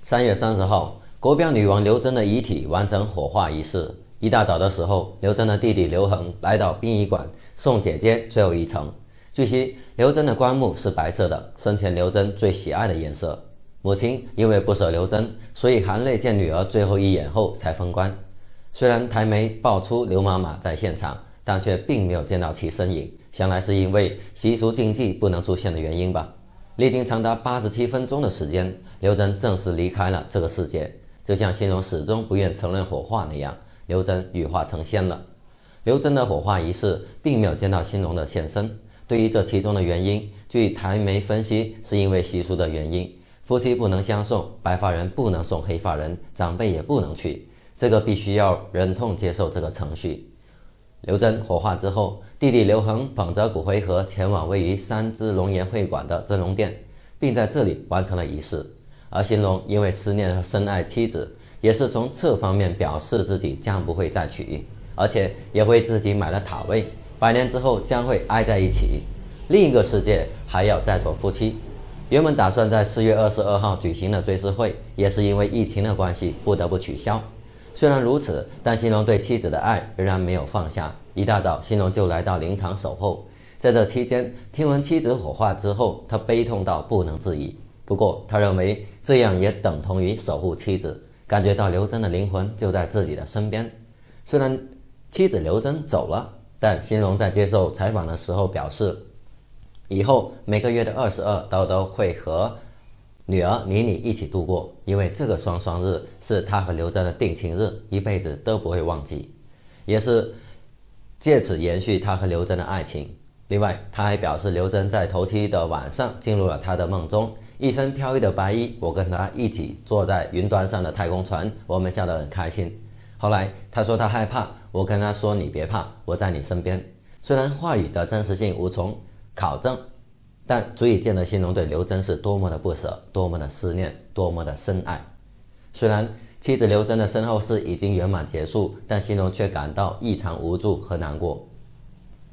3月30号，国标女王刘珍的遗体完成火化仪式。一大早的时候，刘珍的弟弟刘恒来到殡仪馆送姐姐最后一程。据悉，刘珍的棺木是白色的，生前刘珍最喜爱的颜色。母亲因为不舍刘珍，所以含泪见女儿最后一眼后才封棺。虽然台媒爆出刘妈妈在现场，但却并没有见到其身影，想来是因为习俗禁忌不能出现的原因吧。历经长达87分钟的时间，刘珍正式离开了这个世界，就像新荣始终不愿承认火化那样，刘珍羽化成仙了。刘珍的火化仪式并没有见到新荣的现身，对于这其中的原因，据台媒分析，是因为习俗的原因，夫妻不能相送，白发人不能送黑发人，长辈也不能去，这个必须要忍痛接受这个程序。刘珍火化之后，弟弟刘恒捧着骨灰盒前往位于三芝龙岩会馆的真龙殿，并在这里完成了仪式。而新荣因为思念和深爱妻子，也是从侧方面表示自己将不会再娶，而且也为自己买了塔位，100年之后将会挨在一起，另一个世界还要再做夫妻。原本打算在4月22号举行的追思会，也是因为疫情的关系不得不取消。虽然如此，但新荣对妻子的爱仍然没有放下。一大早，新荣就来到灵堂守候。在这期间，听闻妻子火化之后，他悲痛到不能自已。不过，他认为这样也等同于守护妻子，感觉到刘珍的灵魂就在自己的身边。虽然妻子刘珍走了，但新荣在接受采访的时候表示，以后每个月的22都会和女儿妮妮一起度过，因为这个双双日是他和刘珍的定情日，一辈子都不会忘记，也是借此延续他和刘珍的爱情。另外，他还表示刘珍在头七的晚上进入了他的梦中，一身飘逸的白衣，我跟他一起坐在云端上的太空船，我们笑得很开心。后来他说他害怕，我跟他说你别怕，我在你身边。虽然话语的真实性无从考证，但足以见得新荣对刘珍是多么的不舍，多么的思念，多么的深爱。虽然妻子刘珍的身后事已经圆满结束，但新荣却感到异常无助和难过。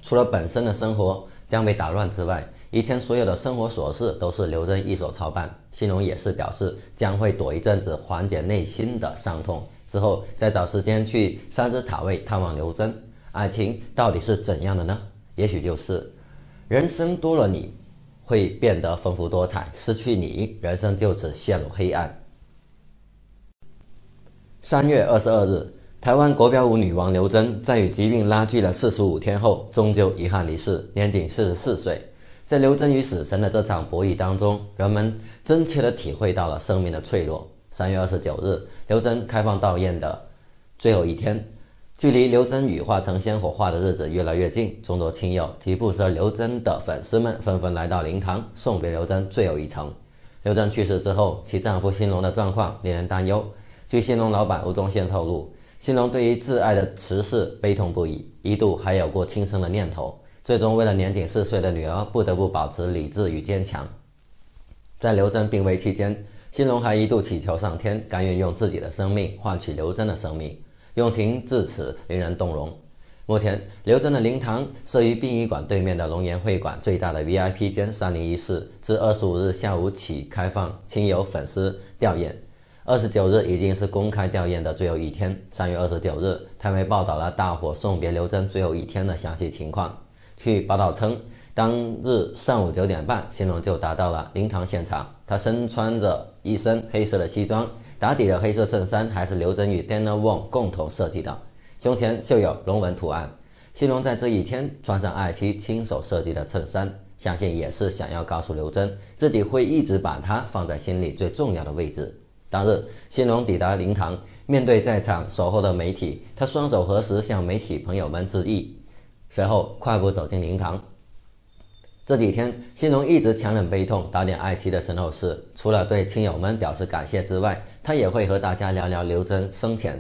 除了本身的生活将被打乱之外，以前所有的生活琐事都是刘珍一手操办。新荣也是表示将会躲一阵子，缓解内心的伤痛，之后再找时间去三芝塔位探望刘珍。爱情到底是怎样的呢？也许就是人生多了你会变得丰富多彩，失去你，人生就此陷入黑暗。3月22日，台湾国标舞女王刘珍在与疾病拉锯了45天后，终究遗憾离世，年仅44岁。在刘珍与死神的这场博弈当中，人们真切地体会到了生命的脆弱。3月29日，刘珍开放悼唁的最后一天，距离刘珍羽化成仙火化的日子越来越近，众多亲友及不舍刘珍的粉丝们纷纷来到灵堂送别刘珍最后一程。刘珍去世之后，其丈夫新荣的状况令人担忧。据新荣老板吴宗宪透露，新荣对于挚爱的辞世悲痛不已，一度还有过轻生的念头，最终为了年仅4岁的女儿，不得不保持理智与坚强。在刘珍病危期间，新荣还一度祈求上天甘愿用自己的生命换取刘珍的生命，用情至此令人动容。目前，刘珍的灵堂设于殡仪馆对面的龙岩会馆最大的 VIP 间301室，自25日下午起开放亲友粉丝吊唁。29日已经是公开吊唁的最后一天。3月29日，台媒报道了大伙送别刘珍最后一天的详细情况。据报道称，当日上午9点半，新荣就达到了灵堂现场。他身穿着一身黑色的西装，打底的黑色衬衫还是刘珍与 Dana Wong 共同设计的，胸前绣有龙纹图案。新荣在这一天穿上爱妻亲手设计的衬衫，相信也是想要告诉刘珍，自己会一直把她放在心里最重要的位置。当日，新荣抵达灵堂，面对在场守候的媒体，他双手合十向媒体朋友们致意，随后快步走进灵堂。这几天，新荣一直强忍悲痛，打点爱妻的身后事。除了对亲友们表示感谢之外，他也会和大家聊聊刘珍生前。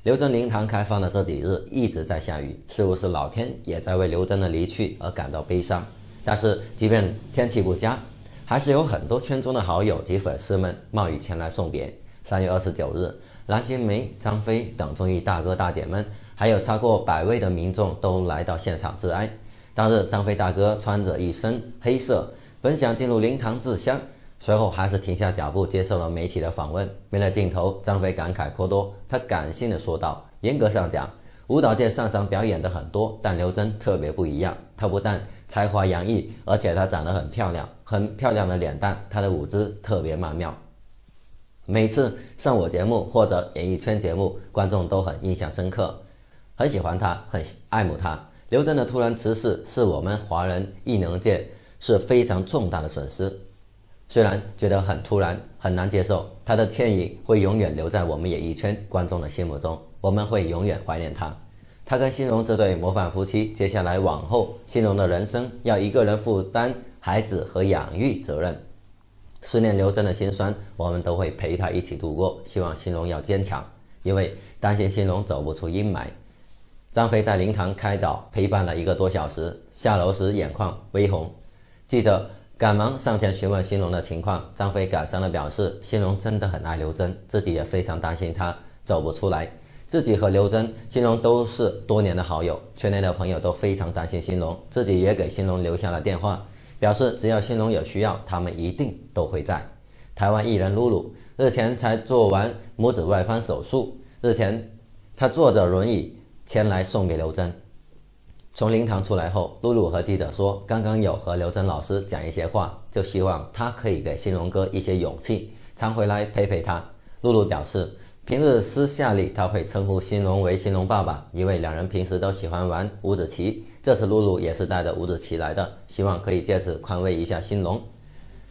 刘珍灵堂开放的这几日一直在下雨，似乎是老天也在为刘珍的离去而感到悲伤。但是，即便天气不佳，还是有很多圈中的好友及粉丝们冒雨前来送别。3月29日，蓝心湄、张飞等综艺大哥大姐们，还有超过100位的民众都来到现场致哀。当日，张飞大哥穿着一身黑色，本想进入灵堂致香，随后还是停下脚步接受了媒体的访问。面对镜头，张飞感慨颇多，他感性的说道：严格上讲，舞蹈界上场表演的很多，但刘真特别不一样。她不但才华洋溢，而且她长得很漂亮，很漂亮的脸蛋，她的舞姿特别曼妙。每次上我节目或者演艺圈节目，观众都很印象深刻，很喜欢她，很爱慕她。刘真的突然辞世是我们华人艺能界是非常重大的损失，虽然觉得很突然，很难接受，她的倩影会永远留在我们演艺圈观众的心目中，我们会永远怀念她。她跟新荣这对模范夫妻，接下来往后新荣的人生要一个人负担孩子和养育责任。思念刘真的心酸，我们都会陪她一起度过，希望新荣要坚强，因为担心新荣走不出阴霾。张飞在灵堂开导陪伴了1个多小时，下楼时眼眶微红。记者赶忙上前询问新荣的情况，张飞感伤地表示，新荣真的很爱刘真，自己也非常担心她走不出来。自己和刘真、新荣都是多年的好友，圈内的朋友都非常担心新荣，自己也给新荣留下了电话，表示只要新荣有需要，他们一定都会在。台湾艺人露露日前才做完拇指外翻手术，日前她坐着轮椅前来送给刘真。从灵堂出来后，露露和记者说，刚刚有和刘真老师讲一些话，就希望他可以给新荣哥一些勇气，常回来陪陪他。露露表示，平日私下里他会称呼新荣为新荣爸爸，因为两人平时都喜欢玩五子棋，这次露露也是带着五子棋来的，希望可以借此宽慰一下新荣。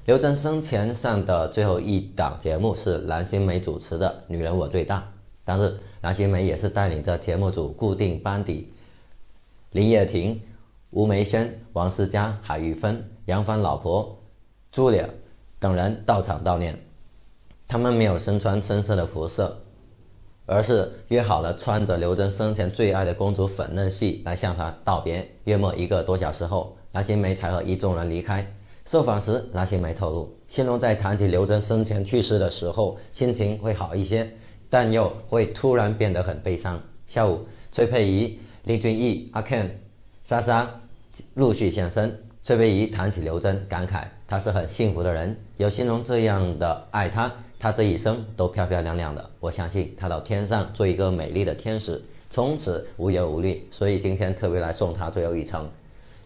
刘真生前上的最后一档节目是蓝心湄主持的《女人我最大》，当日蓝心湄也是带领着节目组固定班底林叶婷、吴梅轩、王思佳、海玉芬、杨帆老婆朱莉等人到场悼念。他们没有身穿深色的服饰，而是约好了穿着刘真生前最爱的公主粉嫩系来向她道别。约莫1个多小时后，蓝心湄才和一众人离开。受访时，蓝心湄透露，新荣在谈起刘真生前去世的时候，心情会好一些，但又会突然变得很悲伤。下午，崔佩仪、林俊逸、阿 Ken、莎莎陆续现身。崔佩仪谈起刘真，感慨她是很幸福的人，有新荣这样的爱她，她这一生都漂漂亮亮的。我相信她到天上做一个美丽的天使，从此无忧无虑，所以今天特别来送她最后一程。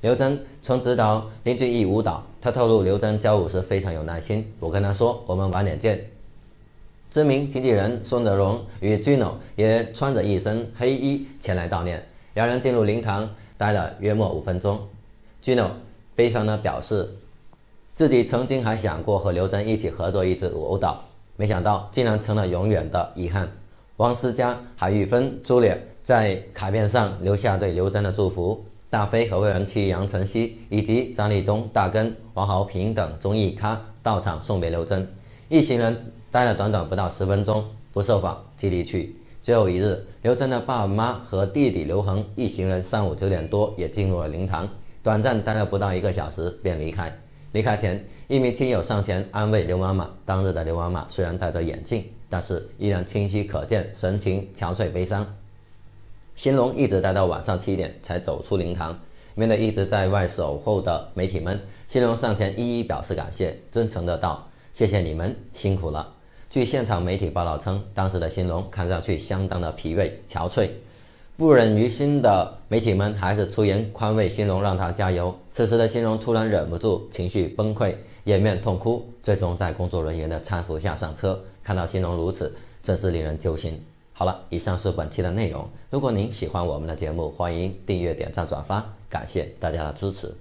刘真曾指导林俊逸舞蹈，他透露刘真教舞时非常有耐心。我跟他说，我们晚点见。知名经纪人孙德荣与 Gino 也穿着一身黑衣前来悼念，两人进入灵堂待了约莫5分钟。Gino 悲伤地表示，自己曾经还想过和刘真一起合作一支舞蹈，没想到竟然成了永远的遗憾。王思佳、海玉芬、朱莉在卡片上留下对刘真的祝福。大飞和为人妻杨晨曦以及张立东、大根、王豪平等综艺咖到场送别刘真，一行人待了短短不到10分钟，不受访即离去。最后一日，刘真的爸爸妈妈和弟弟刘恒一行人上午9点多也进入了灵堂，短暂待了不到1个小时便离开。离开前，一名亲友上前安慰刘妈妈。当日的刘妈妈虽然戴着眼镜，但是依然清晰可见，神情憔悴悲伤。新荣一直待到晚上7点才走出灵堂，面对一直在外守候的媒体们，新荣上前一一表示感谢，真诚的道：谢谢你们辛苦了。据现场媒体报道称，当时的新荣看上去相当的疲惫憔悴，不忍于心的媒体们还是出言宽慰新荣，让他加油。此时的新荣突然忍不住情绪崩溃，掩面痛哭，最终在工作人员的搀扶下上车。看到新荣如此，真是令人揪心。好了，以上是本期的内容。如果您喜欢我们的节目，欢迎订阅、点赞、转发，感谢大家的支持。